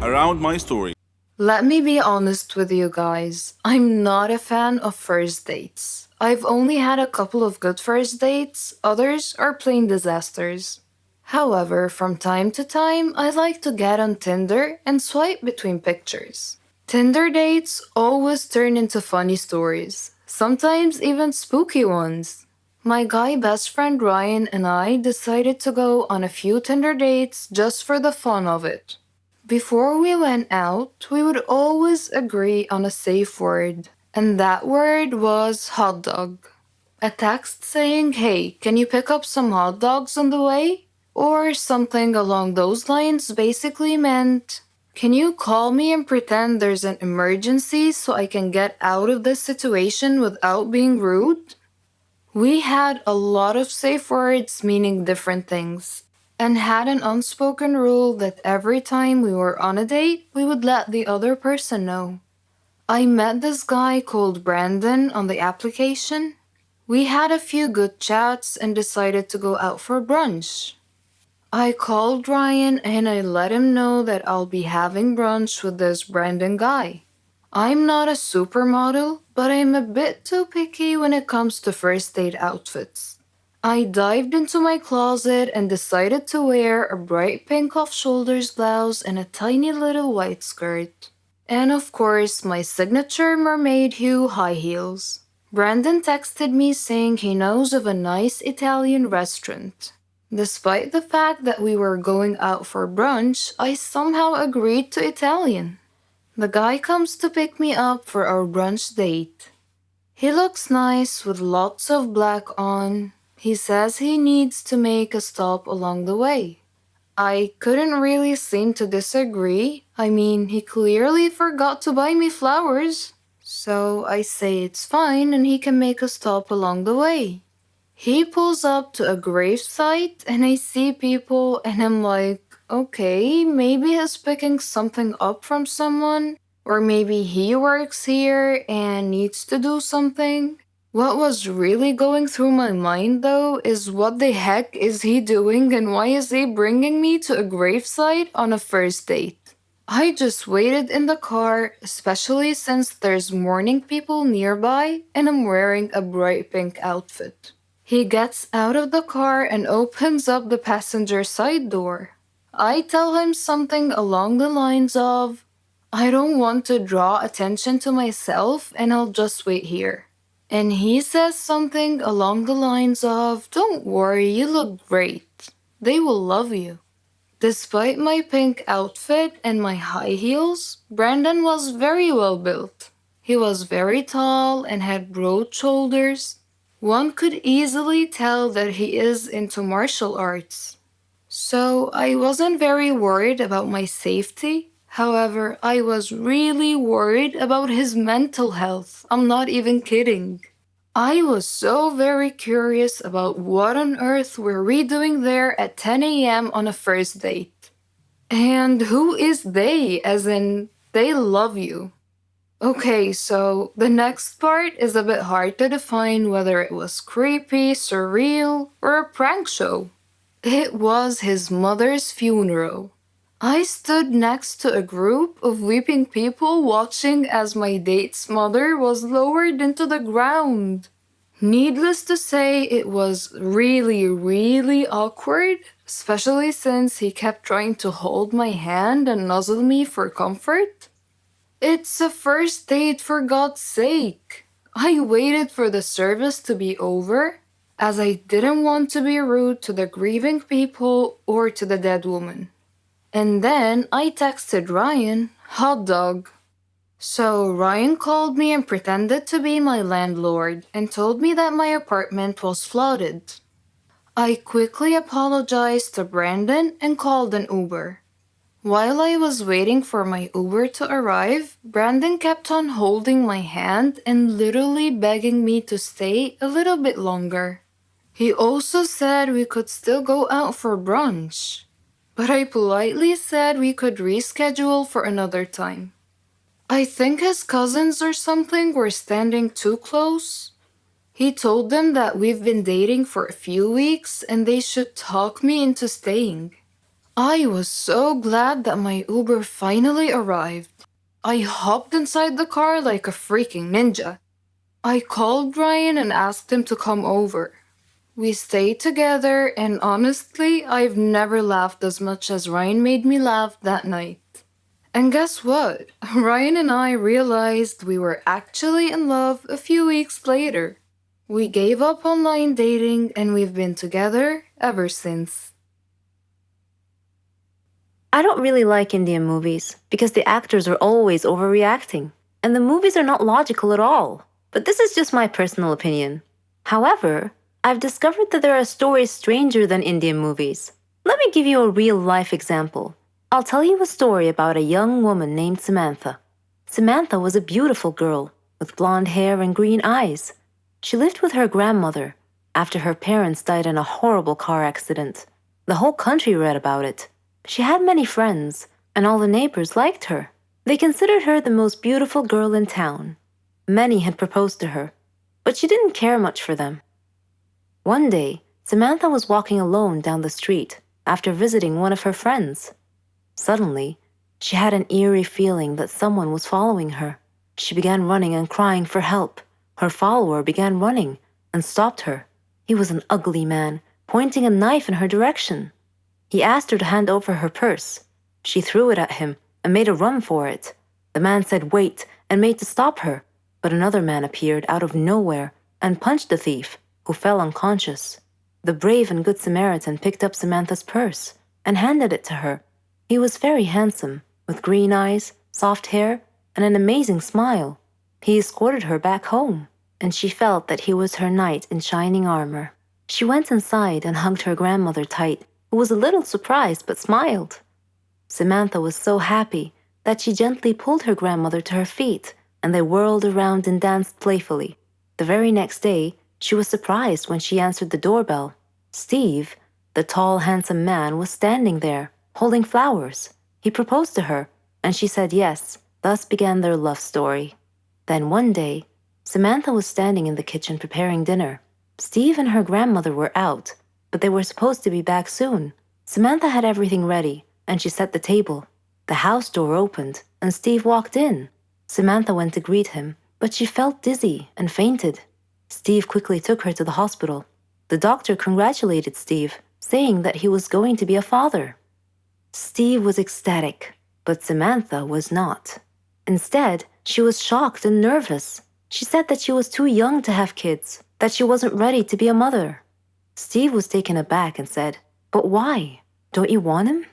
around my story. Let me be honest with you guys. I'm not a fan of first dates. I've only had a couple of good first dates, others are plain disasters. However, from time to time, I like to get on Tinder and swipe between pictures. Tinder dates always turn into funny stories, sometimes even spooky ones. My guy best friend Ryan and I decided to go on a few Tinder dates just for the fun of it. Before we went out, we would always agree on a safe word, and that word was hot dog. A text saying, "Hey, can you pick up some hot dogs on the way?" Or something along those lines basically meant, "Can you call me and pretend there's an emergency so I can get out of this situation without being rude?" We had a lot of safe words meaning different things, and had an unspoken rule that every time we were on a date, we would let the other person know. I met this guy called Brandon on the application. We had a few good chats and decided to go out for brunch. I called Ryan and I let him know that I'll be having brunch with this Brandon guy. I'm not a supermodel, but I'm a bit too picky when it comes to first date outfits. I dived into my closet and decided to wear a bright pink off-shoulders blouse and a tiny little white skirt. And of course, my signature mermaid hue high heels. Brandon texted me saying he knows of a nice Italian restaurant. Despite the fact that we were going out for brunch, I somehow agreed to Italian. The guy comes to pick me up for our brunch date. He looks nice with lots of black on. He says he needs to make a stop along the way. I couldn't really seem to disagree. I mean, he clearly forgot to buy me flowers. So I say it's fine and he can make a stop along the way. He pulls up to a gravesite and I see people and I'm like, okay, maybe he's picking something up from someone, or maybe he works here and needs to do something. What was really going through my mind though is what the heck is he doing and why is he bringing me to a gravesite on a first date? I just waited in the car, especially since there's mourning people nearby and I'm wearing a bright pink outfit. He gets out of the car and opens up the passenger side door. I tell him something along the lines of, "I don't want to draw attention to myself and I'll just wait here." And he says something along the lines of, "Don't worry, you look great. They will love you." Despite my pink outfit and my high heels, Brandon was very well built. He was very tall and had broad shoulders. One could easily tell that he is into martial arts. So I wasn't very worried about my safety. However, I was really worried about his mental health. I'm not even kidding. I was so very curious about what on earth were we doing there at 10 a.m. on a first date. And who is they, as in, they love you. Okay, so the next part is a bit hard to define whether it was creepy, surreal, or a prank show. It was his mother's funeral. I stood next to a group of weeping people watching as my date's mother was lowered into the ground. Needless to say, it was really, really awkward, especially since he kept trying to hold my hand and nuzzle me for comfort. It's a first date, for God's sake. I waited for the service to be over, as I didn't want to be rude to the grieving people or to the dead woman. And then I texted Ryan, "Hot dog." So Ryan called me and pretended to be my landlord and told me that my apartment was flooded. I quickly apologized to Brandon and called an Uber. While I was waiting for my Uber to arrive, Brandon kept on holding my hand and literally begging me to stay a little bit longer. He also said we could still go out for brunch, but I politely said we could reschedule for another time. I think his cousins or something were standing too close. He told them that we've been dating for a few weeks and they should talk me into staying. I was so glad that my Uber finally arrived. I hopped inside the car like a freaking ninja. I called Ryan and asked him to come over. We stayed together, and honestly, I've never laughed as much as Ryan made me laugh that night. And guess what? Ryan and I realized we were actually in love a few weeks later. We gave up online dating and we've been together ever since. I don't really like Indian movies because the actors are always overreacting, and the movies are not logical at all. But this is just my personal opinion. However, I've discovered that there are stories stranger than Indian movies. Let me give you a real life example. I'll tell you a story about a young woman named Samantha. Samantha was a beautiful girl with blonde hair and green eyes. She lived with her grandmother after her parents died in a horrible car accident. The whole country read about it. She had many friends, and all the neighbors liked her. They considered her the most beautiful girl in town. Many had proposed to her, but she didn't care much for them. One day, Samantha was walking alone down the street after visiting one of her friends. Suddenly, she had an eerie feeling that someone was following her. She began running and crying for help. Her follower began running and stopped her. He was an ugly man, pointing a knife in her direction. He asked her to hand over her purse. She threw it at him and made a run for it. The man said wait and made to stop her, but another man appeared out of nowhere and punched the thief, who fell unconscious. The brave and good Samaritan picked up Samantha's purse and handed it to her. He was very handsome, with green eyes, soft hair, and an amazing smile. He escorted her back home, and she felt that he was her knight in shining armor. She went inside and hugged her grandmother tight, who was a little surprised but smiled. Samantha was so happy that she gently pulled her grandmother to her feet, and they whirled around and danced playfully. The very next day, she was surprised when she answered the doorbell. Steve, the tall, handsome man, was standing there, holding flowers. He proposed to her, and she said yes. Thus began their love story. Then one day, Samantha was standing in the kitchen preparing dinner. Steve and her grandmother were out, but they were supposed to be back soon. Samantha had everything ready, and she set the table. The house door opened, and Steve walked in. Samantha went to greet him, but she felt dizzy and fainted. Steve quickly took her to the hospital. The doctor congratulated Steve, saying that he was going to be a father. Steve was ecstatic, but Samantha was not. Instead, she was shocked and nervous. She said that she was too young to have kids, that she wasn't ready to be a mother. Steve was taken aback and said, "But why? Don't you want him?"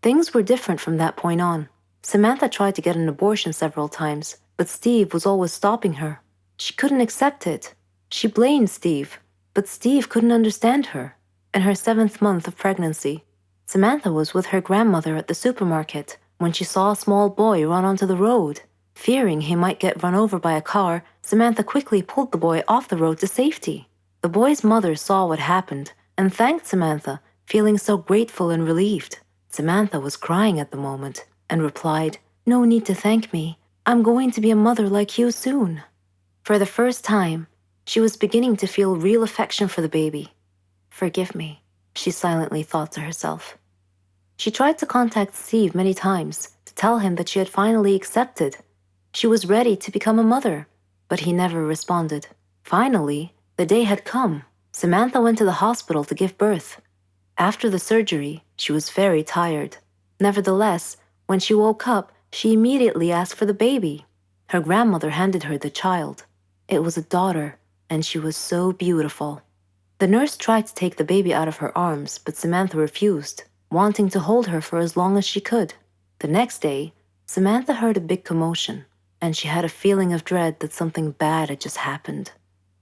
Things were different from that point on. Samantha tried to get an abortion several times, but Steve was always stopping her. She couldn't accept it. She blamed Steve, but Steve couldn't understand her. In her 7th month of pregnancy, Samantha was with her grandmother at the supermarket when she saw a small boy run onto the road. Fearing he might get run over by a car, Samantha quickly pulled the boy off the road to safety. The boy's mother saw what happened and thanked Samantha, feeling so grateful and relieved. Samantha was crying at the moment and replied, "No need to thank me. I'm going to be a mother like you soon." For the first time, she was beginning to feel real affection for the baby. "Forgive me," she silently thought to herself. She tried to contact Steve many times to tell him that she had finally accepted. She was ready to become a mother, but he never responded. Finally, the day had come. Samantha went to the hospital to give birth. After the surgery, she was very tired. Nevertheless, when she woke up, she immediately asked for the baby. Her grandmother handed her the child. It was a daughter, and she was so beautiful. The nurse tried to take the baby out of her arms, but Samantha refused, wanting to hold her for as long as she could. The next day, Samantha heard a big commotion, and she had a feeling of dread that something bad had just happened.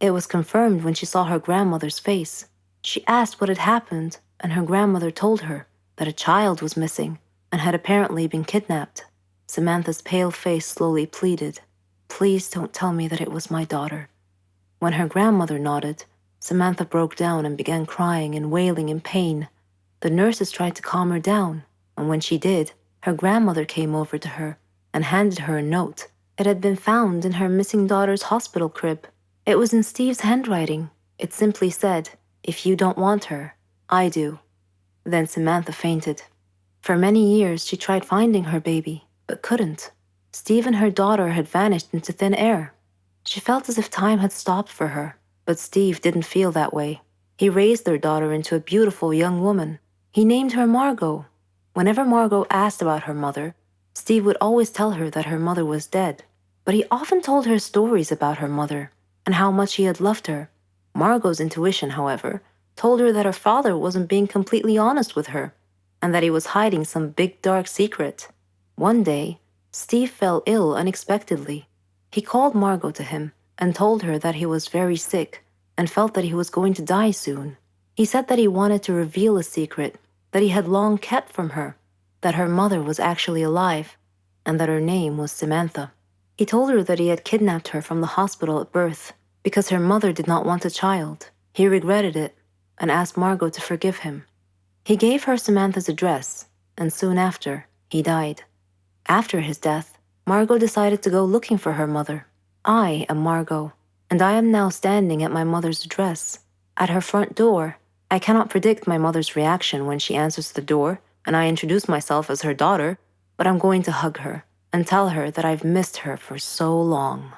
It was confirmed when she saw her grandmother's face. She asked what had happened, and her grandmother told her that a child was missing and had apparently been kidnapped. Samantha's pale face slowly pleaded, "Please don't tell me that it was my daughter." When her grandmother nodded, Samantha broke down and began crying and wailing in pain. The nurses tried to calm her down, and when she did, her grandmother came over to her and handed her a note. It had been found in her missing daughter's hospital crib. It was in Steve's handwriting. It simply said, "If you don't want her, I do." Then Samantha fainted. For many years, she tried finding her baby, but couldn't. Steve and her daughter had vanished into thin air. She felt as if time had stopped for her, but Steve didn't feel that way. He raised their daughter into a beautiful young woman. He named her Margot. Whenever Margot asked about her mother, Steve would always tell her that her mother was dead. But he often told her stories about her mother and how much he had loved her. Margot's intuition, however, told her that her father wasn't being completely honest with her and that he was hiding some big dark secret. One day, Steve fell ill unexpectedly. He called Margot to him and told her that he was very sick and felt that he was going to die soon. He said that he wanted to reveal a secret that he had long kept from her, that her mother was actually alive, and that her name was Samantha. He told her that he had kidnapped her from the hospital at birth because her mother did not want a child. He regretted it and asked Margot to forgive him. He gave her Samantha's address, and soon after, he died. After his death, Margot decided to go looking for her mother. I am Margot, and I am now standing at my mother's address. At her front door, I cannot predict my mother's reaction when she answers the door and I introduce myself as her daughter, but I'm going to hug her and tell her that I've missed her for so long.